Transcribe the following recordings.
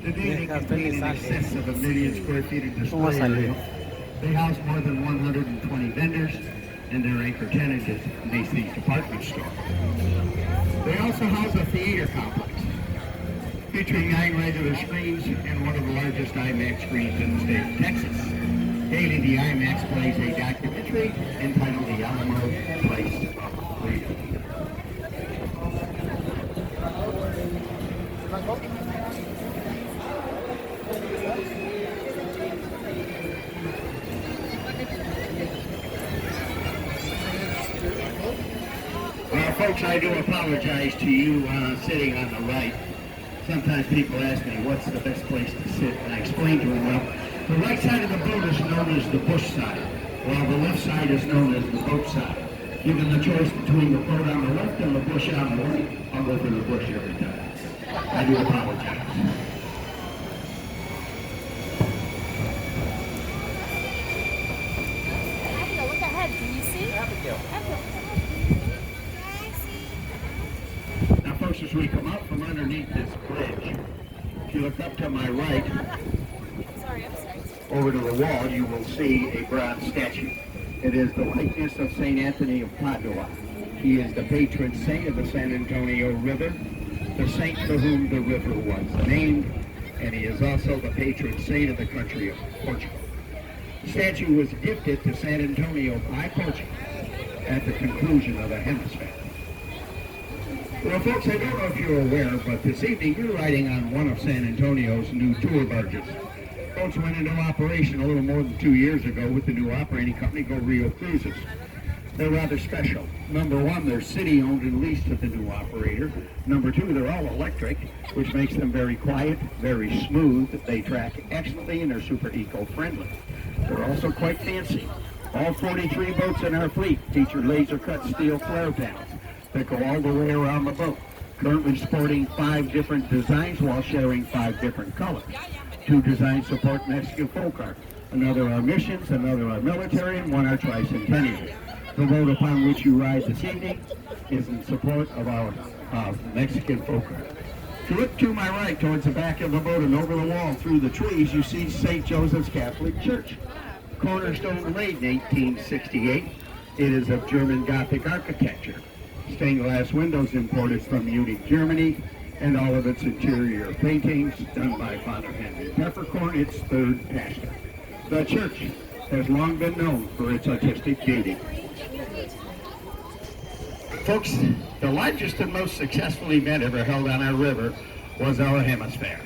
Today they contain in excess of 1 million square feet of display area. They house more than 120 vendors, and their anchor tenant is Macy's department store. They also house a theater complex, featuring 9 regular screens and one of the largest IMAX screens in the state of Texas. Daily, the IMAX plays a documentary entitled The Alamo Place of Freedom. Well, folks, I do apologize to you sitting on the right. Sometimes people ask me, what's the best place to sit? And I explain to them, well, the right side of the boat is known as the bush side, while the left side is known as the boat side. Given the choice between the boat on the left and the bush on the right, I'll go for the bush every time. I do apologize. Abigail, look ahead. Can you see? Abigail. Now, folks, as we come up from underneath this bridge, if you look up to my right, over to the wall, you will see a bronze statue. It is the likeness of St. Anthony of Padua. He is the patron saint of the San Antonio River, the saint for whom the river was named, and he is also the patron saint of the country of Portugal. The statue was gifted to San Antonio by Portugal at the conclusion of the hemisphere. Well, folks, I don't know if you're aware, but this evening you're riding on one of San Antonio's new tour barges. Boats went into operation a little more than 2 years ago with the new operating company, Go Rio Cruises. They're rather special. Number one, they're city-owned and leased to the new operator. Number two, they're all electric, which makes them very quiet, very smooth. They track excellently, and they're super eco-friendly. They're also quite fancy. All 43 boats in our fleet feature laser-cut steel flare panels that go all the way around the boat, currently sporting 5 different designs while sharing 5 different colors. 2 designs support Mexican folk art, another our missions, another our military, and 1 our tricentennial. The boat upon which you ride this evening is in support of our Mexican folk art. If you look to my right towards the back of the boat and over the wall through the trees, you see St. Joseph's Catholic Church. Cornerstone laid in 1868. It is of German Gothic architecture. Stained glass windows imported from Munich, Germany, and all of its interior paintings done by Father Henry Peppercorn, its 3rd pastor. The church has long been known for its artistic beauty. Folks, the largest and most successful event ever held on our river was our hemisphere.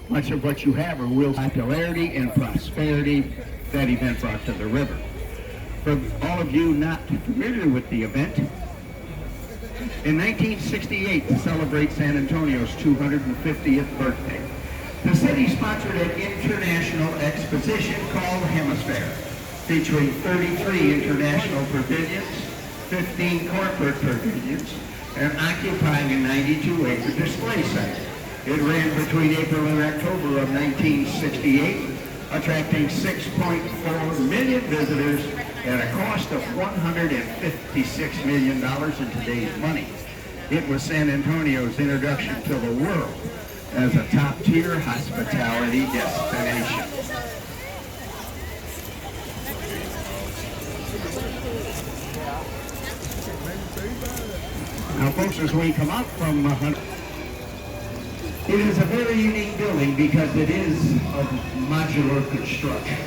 Much of what you have are real popularity and prosperity that event brought to the river. For all of you not familiar with the event, in 1968, to celebrate San Antonio's 250th birthday, the city sponsored an international exposition called Hemisphere, featuring 33 international pavilions, 15 corporate pavilions, and occupying a 92-acre display site. It ran between April and October of 1968, attracting 6.4 million visitors at a cost of $156 million in today's money. It was San Antonio's introduction to the world as a top-tier hospitality destination. Now, folks, as we come up from it is a very unique building because it is of modular construction.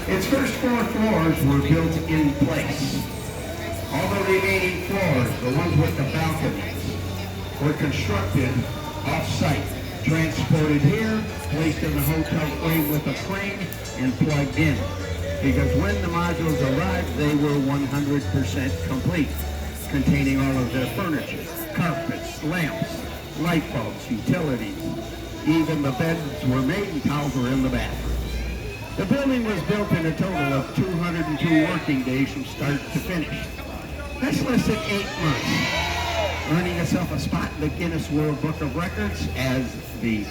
Its first 4 floors were built in place. All the remaining floors, the ones with the balconies, were constructed off-site, transported here, placed in the hotel frame with a crane, and plugged in. Because when the modules arrived, they were 100% complete, containing all of their furniture, carpets, lamps, light bulbs, utilities. Even the beds were made and towels were in the bathroom. The building was built in a total of 202 working days from start to finish. That's less than 8 months, earning itself a spot in the Guinness World Book of Records as the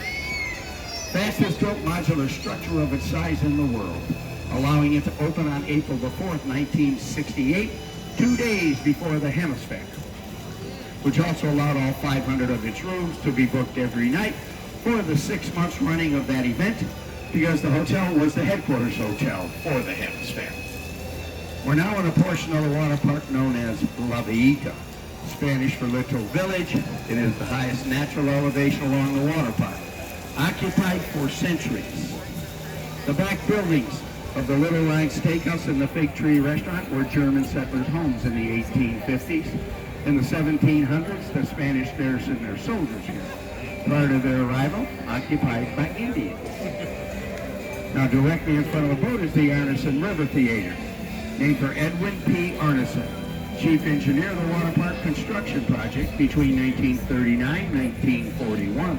fastest built modular structure of its size in the world, allowing it to open on April the 4th, 1968, 2 days before the hemisphere. which also allowed all 500 of its rooms to be booked every night for the 6 months running of that event, because the hotel was the headquarters hotel for the Hemisphere. We're now in a portion of the water park known as La Villita, Spanish for Little Village. It is the highest natural elevation along the water park, occupied for centuries. The back buildings of the Little Line Steakhouse and the Fig Tree Restaurant were German settlers' homes in the 1850s. In the 1700s, the Spanish garrisoned their soldiers here. Prior to their arrival, occupied by Indians. Now directly in front of the boat is the Arneson River Theater, named for Edwin P. Arneson, chief engineer of the water park construction project between 1939 and 1941.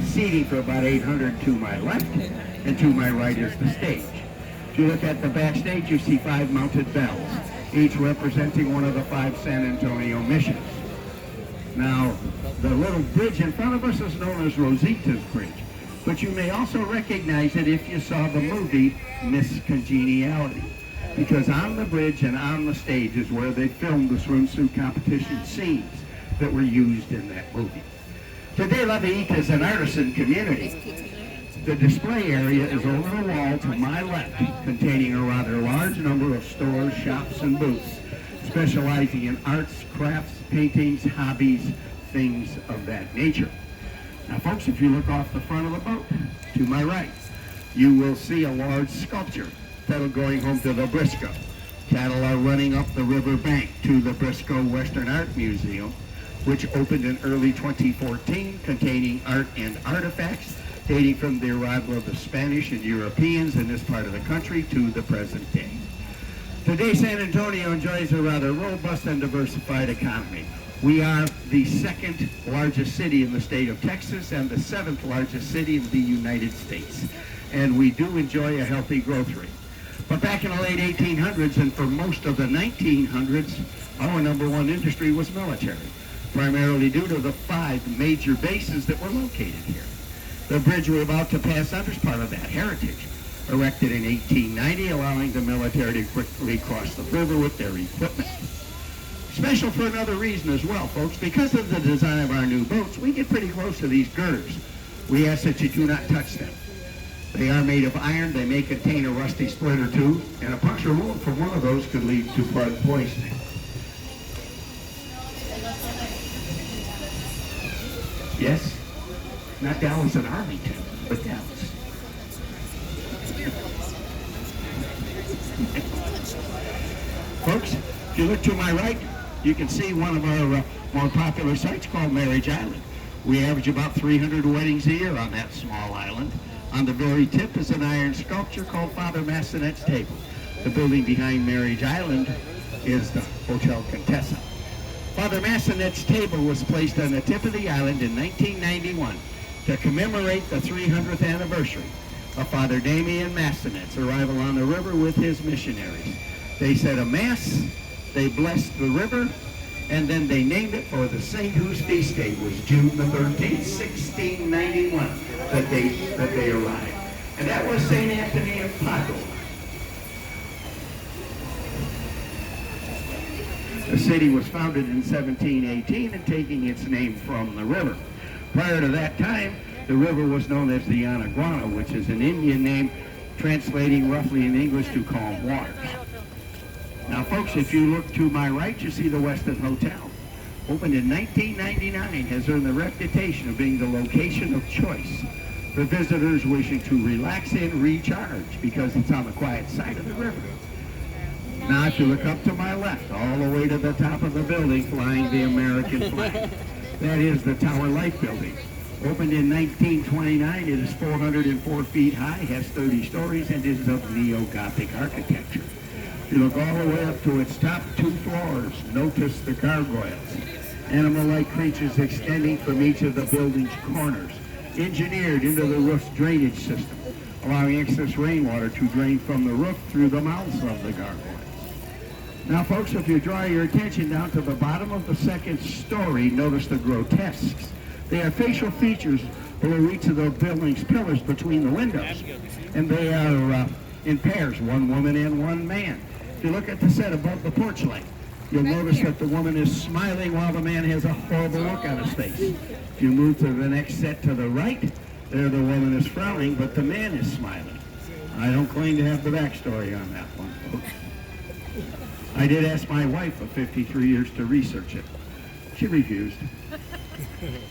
Seating for about 800 to my left, and to my right is the stage. If you look at the backstage, you see 5 mounted bells, each representing one of the 5 San Antonio missions. Now, the little bridge in front of us is known as Rosita's Bridge, but you may also recognize it if you saw the movie Miss Congeniality, because on the bridge and on the stage is where they filmed the swimsuit competition scenes that were used in that movie. Today, La Villita is an artisan community. The display area is over the wall to my left, containing a rather large number of stores, shops, and booths, specializing in arts, crafts, paintings, hobbies, things of that nature. Now, folks, if you look off the front of the boat, to my right, you will see a large sculpture titled Going Home to the Briscoe. Cattle are running up the river bank to the Briscoe Western Art Museum, which opened in early 2014, containing art and artifacts dating from the arrival of the Spanish and Europeans in this part of the country to the present day. Today, San Antonio enjoys a rather robust and diversified economy. We are the 2nd largest city in the state of Texas and the 7th largest city in the United States. And we do enjoy a healthy growth rate. But back in the late 1800s and for most of the 1900s, our #1 industry was military, primarily due to the 5 major bases that were located here. The bridge we're about to pass under is part of that heritage, erected in 1890, allowing the military to quickly cross the river with their equipment. Special for another reason as well, folks. Because of the design of our new boats, we get pretty close to these girders. We ask that you do not touch them. They are made of iron. They may contain a rusty split or two, and a puncture wound from one of those could lead to blood poisoning. Yes? Not Dallas and Arlington, but Dallas. Folks, if you look to my right, you can see one of our more popular sites called Marriage Island. We average about 300 weddings a year on that small island. On the very tip is an iron sculpture called Father Massenet's Table. The building behind Marriage Island is the Hotel Contessa. Father Massenet's Table was placed on the tip of the island in 1991 to commemorate the 300th anniversary of Father Damien Massenet's arrival on the river with his missionaries. They said a mass, they blessed the river, and then they named it for the saint whose feast day was June the 13th, 1691, that they arrived. And that was St. Anthony of Padua. The city was founded in 1718 and taking its name from the river. Prior to that time, the river was known as the Anaguana, which is an Indian name translating roughly in English to calm waters. Now, folks, if you look to my right, you see the Westin Hotel. Opened in 1999, has earned the reputation of being the location of choice for visitors wishing to relax and recharge because it's on the quiet side of the river. Now, if you look up to my left, all the way to the top of the building, flying the American flag, that is the Tower Life Building. Opened in 1929, it is 404 feet high, has 30 stories, and is of neo-Gothic architecture. If you look all the way up to its top 2 floors, notice the gargoyles, animal-like creatures extending from each of the building's corners, engineered into the roof's drainage system, allowing excess rainwater to drain from the roof through the mouths of the gargoyles. Now, folks, if you draw your attention down to the bottom of the 2nd story, notice the grotesques. They are facial features below each of the building's pillars between the windows, and they are in pairs, one woman and one man. If you look at the set above the porch light, You'll notice that the woman is smiling while the man has a horrible look on his face. If you move to the next set to the right, there the woman is frowning, but the man is smiling. I don't claim to have the backstory on that one, folks. I did ask my wife of 53 years to research it. She refused.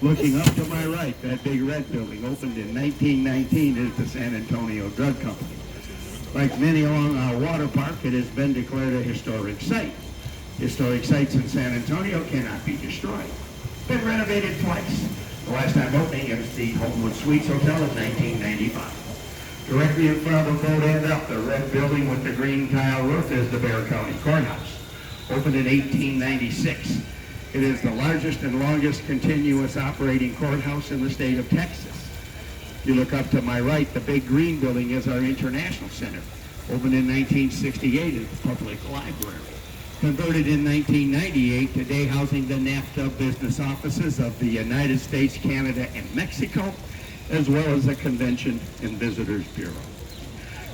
Looking up to my right, that big red building opened in 1919 is the San Antonio Drug Company. Like many along our water park, it has been declared a historic site. Historic sites in San Antonio cannot be destroyed. Been renovated twice. The last time opening it was the Homewood Suites Hotel in 1995. Directly in front of the boat end up, the red building with the green tile roof is the Bexar County Courthouse. Opened in 1896. It is the largest and longest continuous operating courthouse in the state of Texas. You look up to my right, the big green building is our International Center. Opened in 1968 as the public library. Converted in 1998, today housing the NAFTA business offices of the United States, Canada, and Mexico, as well as the Convention and Visitors Bureau.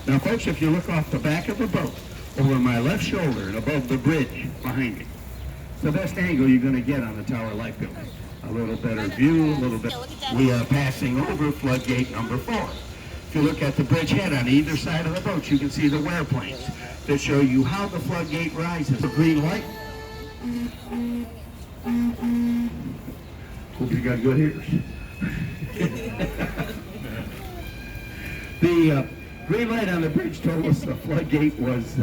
Now, folks, if you look off the back of the boat, over my left shoulder and above the bridge behind me, it's the best angle you're going to get on the Tower Light Building. A little better view, a little bit. We are passing over floodgate number 4. If you look at the bridge head on either side of the boat, you can see the wear planes that show you how the floodgate rises. The green light. Hope you got good ears. The green light on the bridge told us the floodgate was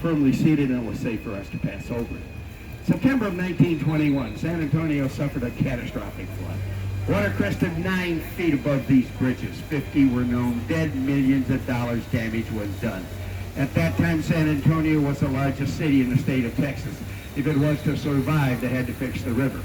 firmly seated and was safe for us to pass over. September of 1921, San Antonio suffered a catastrophic flood. Water crested 9 feet above these bridges. 50 were known dead. Millions of dollars damage was done. At that time, San Antonio was the largest city in the state of Texas. If it was to survive, they had to fix the river.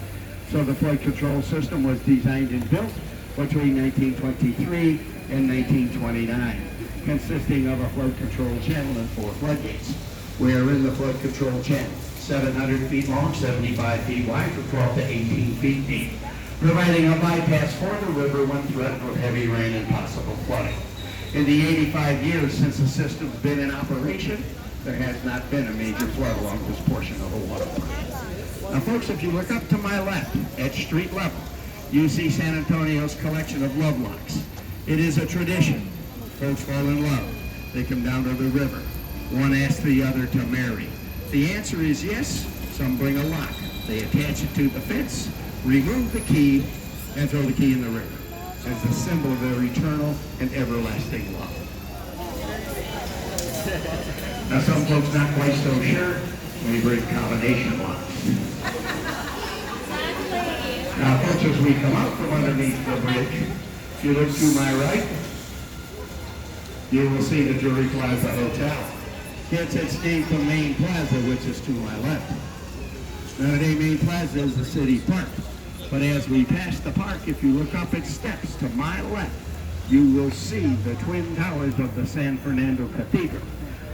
So the flood control system was designed and built between 1923 and 1929, consisting of a flood control channel and 4 floodgates. We are in the flood control channel, 700 feet long, 75 feet wide, from 12 to 18 feet deep, providing a bypass for the river when threatened with heavy rain and possible flooding. In the 85 years since the system's been in operation, there has not been a major flood along this portion of the waterfront. Now, folks, if you look up to my left at street level, you see San Antonio's collection of love locks. It is a tradition. Folks fall in love. They come down to the river. One asks the other to marry. The answer is yes. Some bring a lock. They attach it to the fence, remove the key, and throw the key in the river as a symbol of their eternal and everlasting love. Now, some folks not quite so sure, may bring combination locks. Now, folks, as we come out from underneath the bridge, if you look to my right, you will see the Drury Plaza Hotel. Gets its name from Main Plaza, which is to my left. Now, today, Main Plaza is the city park. But as we pass the park, if you look up its steps to my left, you will see the twin towers of the San Fernando Cathedral,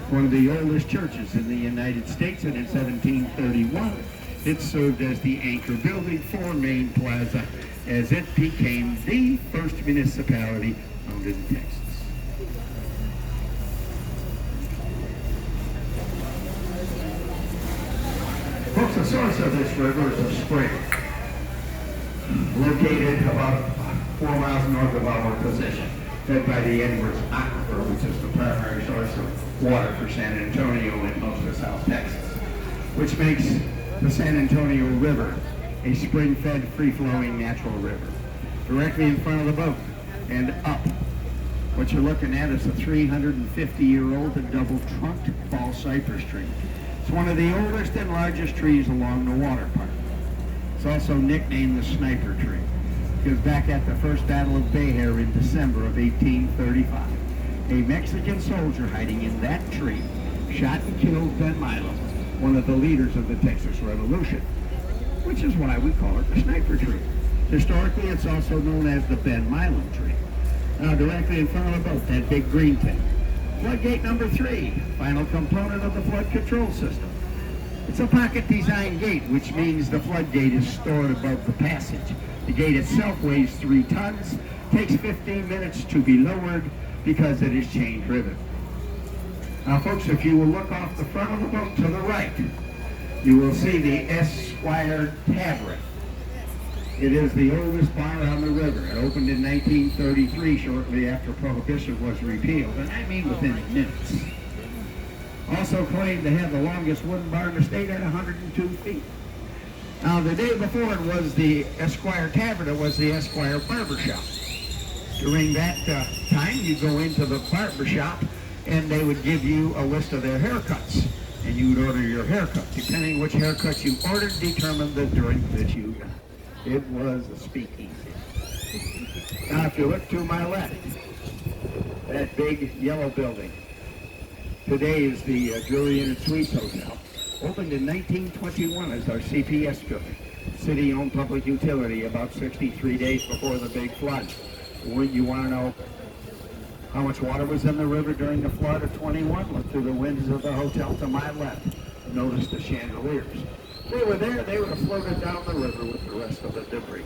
one of the oldest churches in the United States, and in 1731, it served as the anchor building for Main Plaza as it became the first municipality founded in Texas. Folks, the source of this river is a spring located about 4 miles north of our position, fed by the Edwards Aquifer, which is the primary source of water for San Antonio and most of South Texas, which makes the San Antonio River a spring-fed, free-flowing natural river. Directly in front of the boat and up, what you're looking at is a 350-year-old and double-trunked fall cypress tree. It's one of the oldest and largest trees along the water park. It's also nicknamed the Sniper Tree, because back at the First Battle of Bayhair in December of 1835, a Mexican soldier hiding in that tree shot and killed Ben Milo, one of the leaders of the Texas Revolution, which is why we call it the Sniper Tree. Historically, it's also known as the Ben Milo Tree. Now, directly in front of the boat, that big green thing, floodgate number 3, final component of the flood control system. It's a pocket design gate, which means the floodgate is stored above the passage. The gate itself weighs 3 tons, takes 15 minutes to be lowered because it is chain driven. Now, folks, if you will look off the front of the boat to the right, you will see the Esquire Tavern. It is the oldest bar on the river. It opened in 1933, shortly after Prohibition was repealed, and I mean within minutes. Also claimed to have the longest wooden bar in the state at 102 feet. Now, the day before it was the Esquire Tavern, it was the Esquire Barbershop. During that time, you go into the barbershop, and they would give you a list of their haircuts, and you would order your haircut. Depending which haircuts you ordered, determined the drink that you got. It was a speakeasy. Now, if you look to my left, that big yellow building, today is the Drury Inn and Suites Hotel. Opened in 1921 as our CPS building, city-owned public utility, about 63 days before the big flood. When you want to know how much water was in the river during the flood of 21, look through the windows of the hotel to my left. Notice the chandeliers. They were there, they would have floated down the river with the rest of the debris.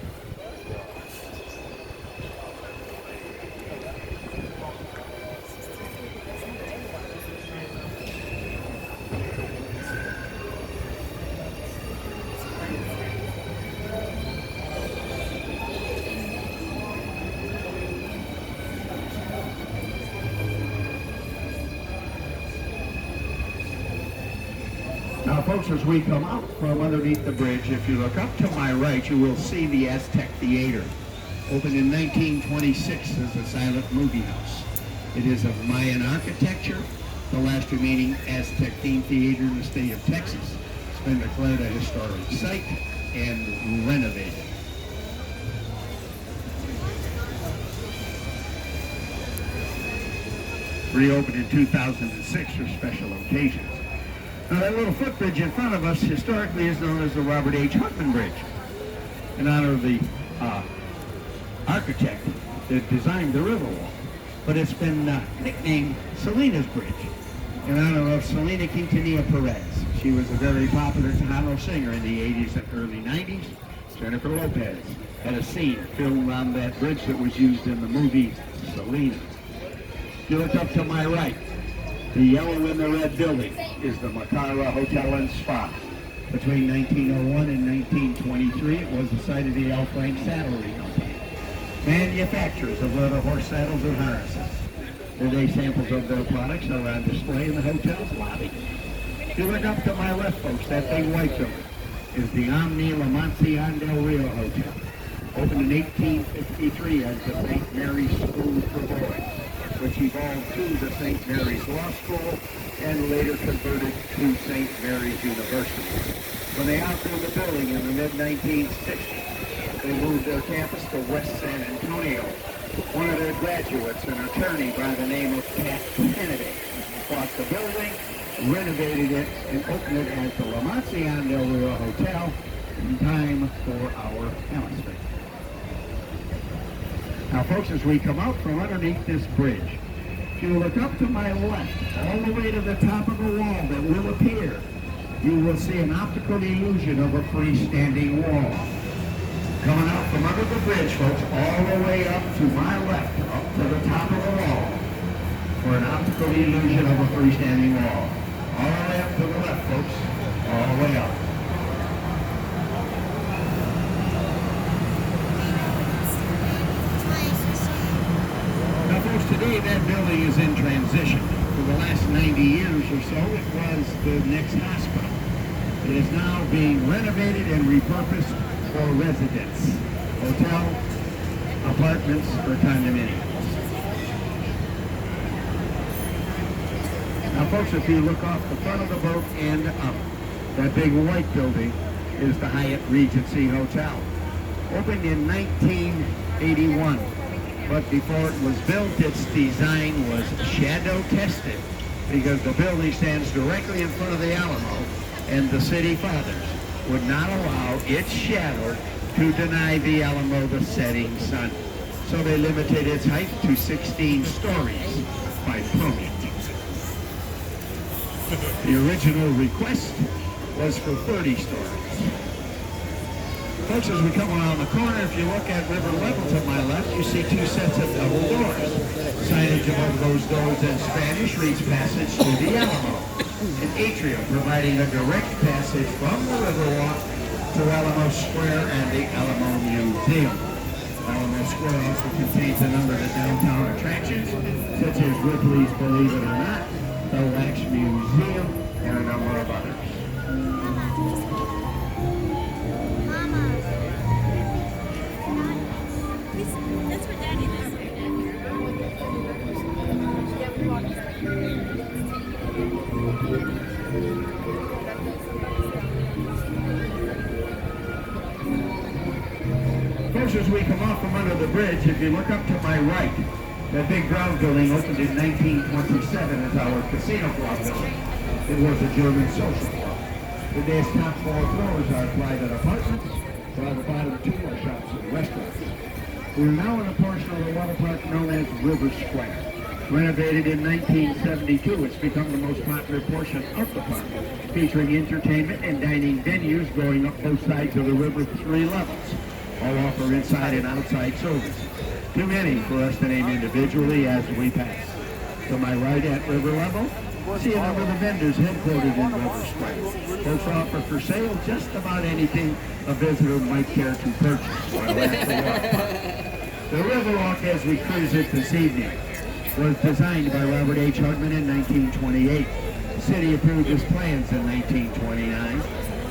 Now, folks, as we come out from underneath the bridge, if you look up to my right, you will see the Aztec Theater. Opened in 1926 as a silent movie house. It is of Mayan architecture, the last remaining Aztec-themed theater in the state of Texas. It's been declared a historic site and renovated. Reopened in 2006 for special occasions. Now, that little footbridge in front of us historically is known as the Robert H. Huckman Bridge, in honor of the architect that designed the river wall. But it's been nicknamed Selena's Bridge, in honor of Selena Quintanilla Perez. She was a very popular Tejano singer in the 80s and early 90s. Jennifer Lopez had a scene filmed on that bridge that was used in the movie Selena. You look up to my right. The yellow and the red building is the Macara Hotel and Spa. Between 1901 and 1923, it was the site of the L. Frank Saddlery Company, manufacturers of leather horse saddles and harnesses. Today, samples of their products are on display in the hotel's lobby. If you look up to my left, folks, that big white building is the Omni La Mansión del Rio Hotel. Opened in 1853 as the St. Mary's School for Boys, which evolved to the St. Mary's Law School and later converted to St. Mary's University. When they outgrew the building in the mid-1960s, they moved their campus to West San Antonio. One of their graduates, an attorney by the name of Pat Kennedy, bought the building, renovated it, and opened it as the La Mansión del Rio Hotel in time for our hemisphere. Now, folks, as we come out from underneath this bridge, if you look up to my left, all the way to the top of the wall that will appear, you will see an optical illusion of a freestanding wall. Coming out from under the bridge, folks, all the way up to my left, up to the top of the wall, for an optical illusion of a freestanding wall. All the way up to the left, folks, all the way up. Today, that building is in transition. For the last 90 years or so, it was the next hospital. It is now being renovated and repurposed for residence, hotel, apartments, or condominiums. Now, folks, if you look off the front of the boat and up, that big white building is the Hyatt Regency Hotel. Opened in 1981. But before it was built, its design was shadow tested because the building stands directly in front of the Alamo, and the city fathers would not allow its shadow to deny the Alamo the setting sun. So they limited its height to 16 stories by permit. The original request was for 30 stories. Folks, as we come around the corner, if you look at river level to my left, you see two sets of double doors. Signage above those doors in Spanish reads passage to the Alamo. An atrium providing a direct passage from the Riverwalk to Alamo Square and the Alamo Museum. Alamo Square also contains a number of downtown attractions, such as Ripley's Believe It or Not, the Wax Museum, and a number of others. That's what Daddy does. First, as we come off from under the bridge, if you look up to my right, that big ground building opened in 1927 as our casino club building. It was a German social club. Today's top 4 floors are private apartments, while the bottom 2 are shops and restaurants. We are now in a portion of the water park known as River Square. Renovated in 1972, it's become the most popular portion of the park, featuring entertainment and dining venues going up both sides of the river 3 levels. All offer inside and outside services. Too many for us to name individually as we pass. To my right at river level, see a number of the vendors headquartered in River Square. Folks offer for sale just about anything a visitor might care to purchase while at the water park. The Riverwalk, as we cruise it this evening, was designed by Robert H. Hugman in 1928. The city approved his plans in 1929,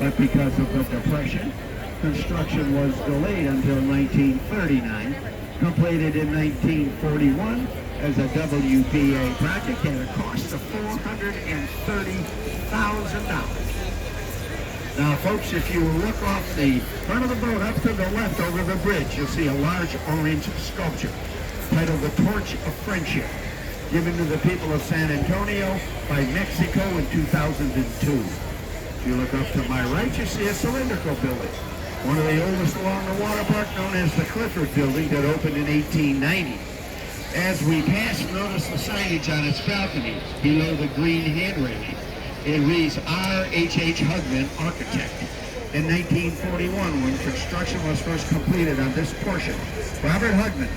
but because of the Depression, construction was delayed until 1939, completed in 1941 as a WPA project at a cost of $430,000. Now, folks, if you look off the front of the boat up to the left over the bridge, you'll see a large orange sculpture titled The Torch of Friendship, given to the people of San Antonio by Mexico in 2002. If you look up to my right, you see a cylindrical building, one of the oldest along the water park, known as the Clifford Building, that opened in 1890. As we pass, notice the signage on its balconies below the green hand railing. It reads R.H.H. Hugman, Architect. In 1941, when construction was first completed on this portion, Robert Hugman,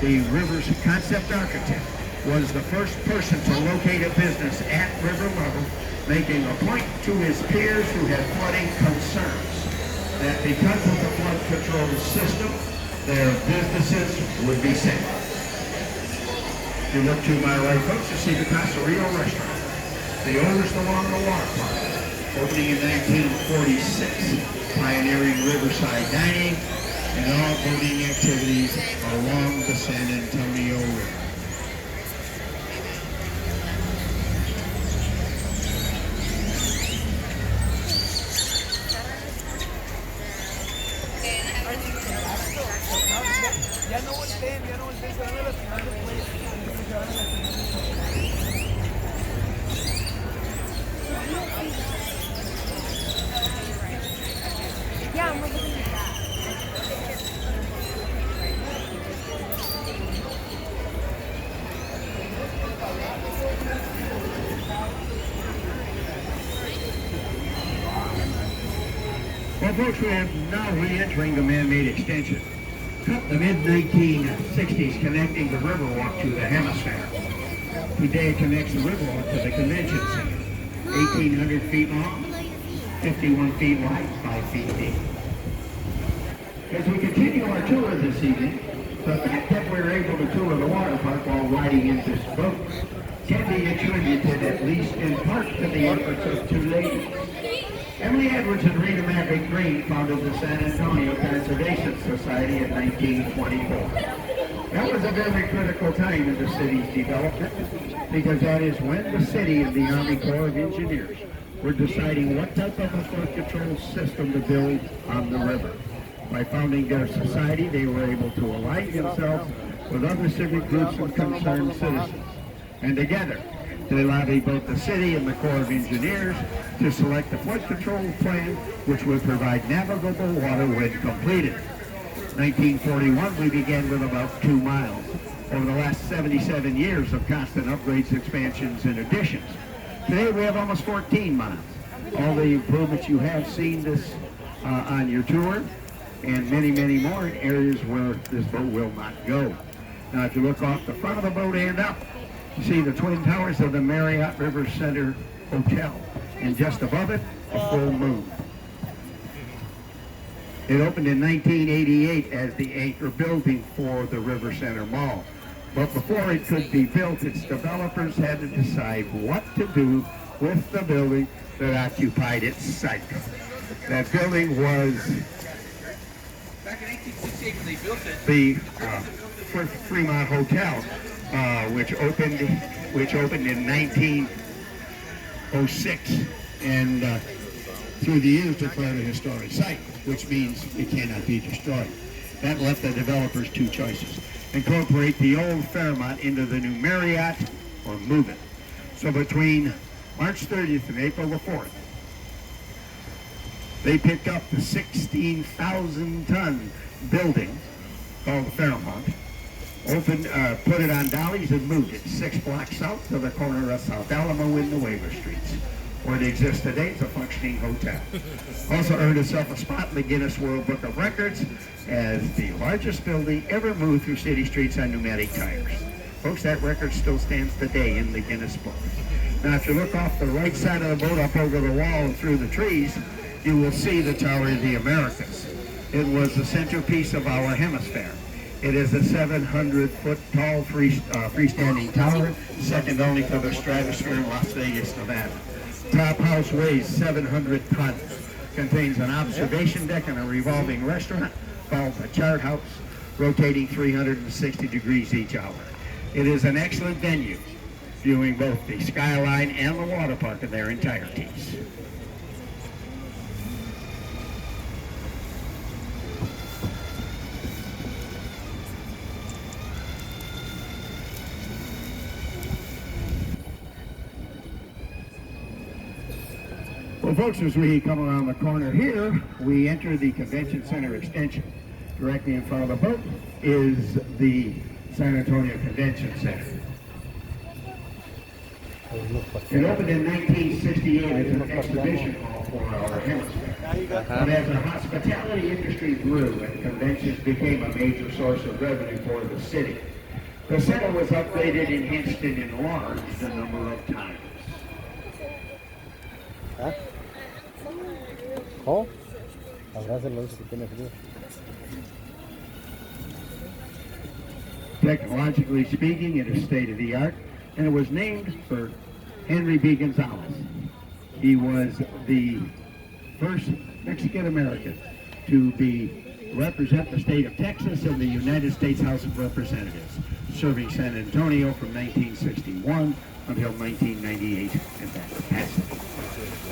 the river's concept architect, was the first person to locate a business at river level, making a point to his peers who had flooding concerns that because of the flood control system, their businesses would be safe. If you look to my right, folks, you see the Caserio restaurant, the oldest along the water park, opening in 1946, pioneering riverside dining and all boating activities along the San Antonio River. Ya no volteen, se van a lastimar los cuellos. Yeah, I'm looking at that. Well, folks, we are now re-entering the man-made extension. Cut the mid-1960s, connecting the Riverwalk to the Hemisphere. Today it connects the Riverwalk to the Convention Center. 1,800 feet long, 51 feet wide, 5 feet deep. As we continue our tour this evening, the fact that we're able to tour the water park while riding in this boat can be attributed, at least in part, to the efforts of 2 ladies. Emily Edwards and Rita Maverick Green founded the San Antonio Conservation Society in 1924. That was a very critical time in the city's development, because that is when the city and the Army Corps of Engineers were deciding what type of a flood control system to build on the river. By founding their society, they were able to align themselves with other civic groups and concerned citizens. And together, they lobbied both the city and the Corps of Engineers to select a flood control plan which would provide navigable water when completed. 1941, we began with about 2 miles. Over the last 77 years of constant upgrades, expansions, and additions, today we have almost 14 miles. All the improvements you have seen this on your tour and many, many more in areas where this boat will not go. Now, if you look off the front of the boat and up, you see the twin towers of the Marriott River Center Hotel, and just above it, a full moon. It opened in 1988 as the anchor building for the River Center Mall. But before it could be built, its developers had to decide what to do with the building that occupied its site. That building was Back in 1868 when they built it. the Fremont Hotel, which opened in 1906, and through the years declared a historic site, which means it cannot be destroyed. That left the developers two choices: incorporate the old Fairmont into the new Marriott, or move it. So between March 30th and April the 4th, they picked up the 16,000-ton building called the Fairmont, put it on dollies and moved it 6 blocks south to the corner of South Alamo in the Waiver Streets. Where it exists today, it's a functioning hotel. Also earned itself a spot in the Guinness World Book of Records as the largest building ever moved through city streets on pneumatic tires. Folks, that record still stands today in the Guinness Book. Now, if you look off the right side of the boat up over the wall and through the trees, you will see the Tower of the Americas. It was the centerpiece of our hemisphere. It is a 700-foot tall freestanding tower, second only to the Stratosphere in Las Vegas, Nevada. Top house weighs 700 tons, contains an observation deck and a revolving restaurant, followed by a chart house, rotating 360 degrees each hour. It is an excellent venue, viewing both the skyline and the water park in their entireties. Well, folks, as we come around the corner here, we enter the Convention Center extension. Directly in front of the boat is the San Antonio Convention Center. It opened in 1968 as an exhibition hall for our hemisphere. But as the hospitality industry grew and conventions became a major source of revenue for the city, the center was upgraded, enhanced, and enlarged a number of times. ¿Oh? Habrá hacerlo si tiene frío. Technologically speaking, it is state-of-the-art, and it was named for Henry B. Gonzalez. He was the first Mexican-American to represent the state of Texas in the United States House of Representatives, serving San Antonio from 1961 until 1998 in that capacity.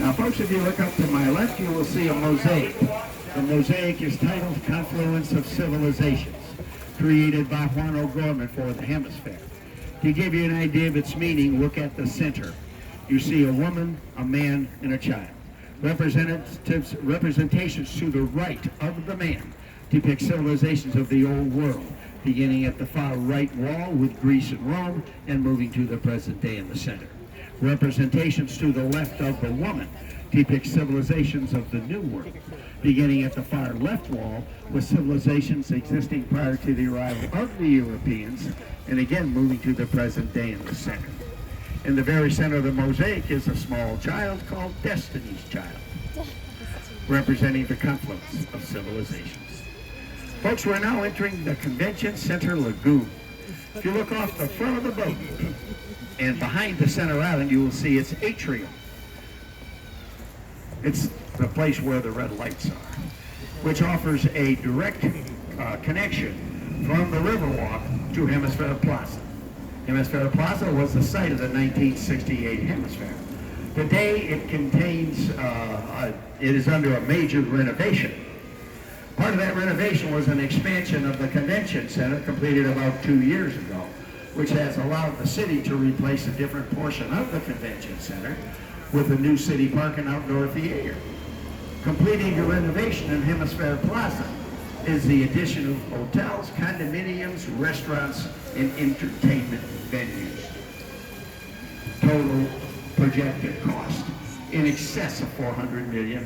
Now, folks, if you look up to my left, you will see a mosaic. The mosaic is titled Confluence of Civilizations, created by Juan O'Gorman for the hemisphere. To give you an idea of its meaning, look at the center. You see a woman, a man, and a child. Representations to the right of the man depict civilizations of the old world, beginning at the far right wall with Greece and Rome and moving to the present day in the center. Representations to the left of the woman depict civilizations of the New World, beginning at the far left wall with civilizations existing prior to the arrival of the Europeans, and again moving to the present day in the center. In the very center of the mosaic is a small child called Destiny's Child, representing the confluence of civilizations. Folks, we're now entering the Convention Center Lagoon. If you look off the front of the boat and behind the center island, you will see its atrium. It's the place where the red lights are, which offers a direct connection from the Riverwalk to Hemisphere Plaza. Hemisphere Plaza was the site of the 1968 Hemisphere. Today it contains, it is under a major renovation. Part of that renovation was an expansion of the Convention Center completed about 2 years ago, which has allowed the city to replace a different portion of the Convention Center with a new city park and outdoor theater. Completing the renovation in Hemisphere Plaza is the addition of hotels, condominiums, restaurants, and entertainment venues. Total projected cost in excess of $400 million.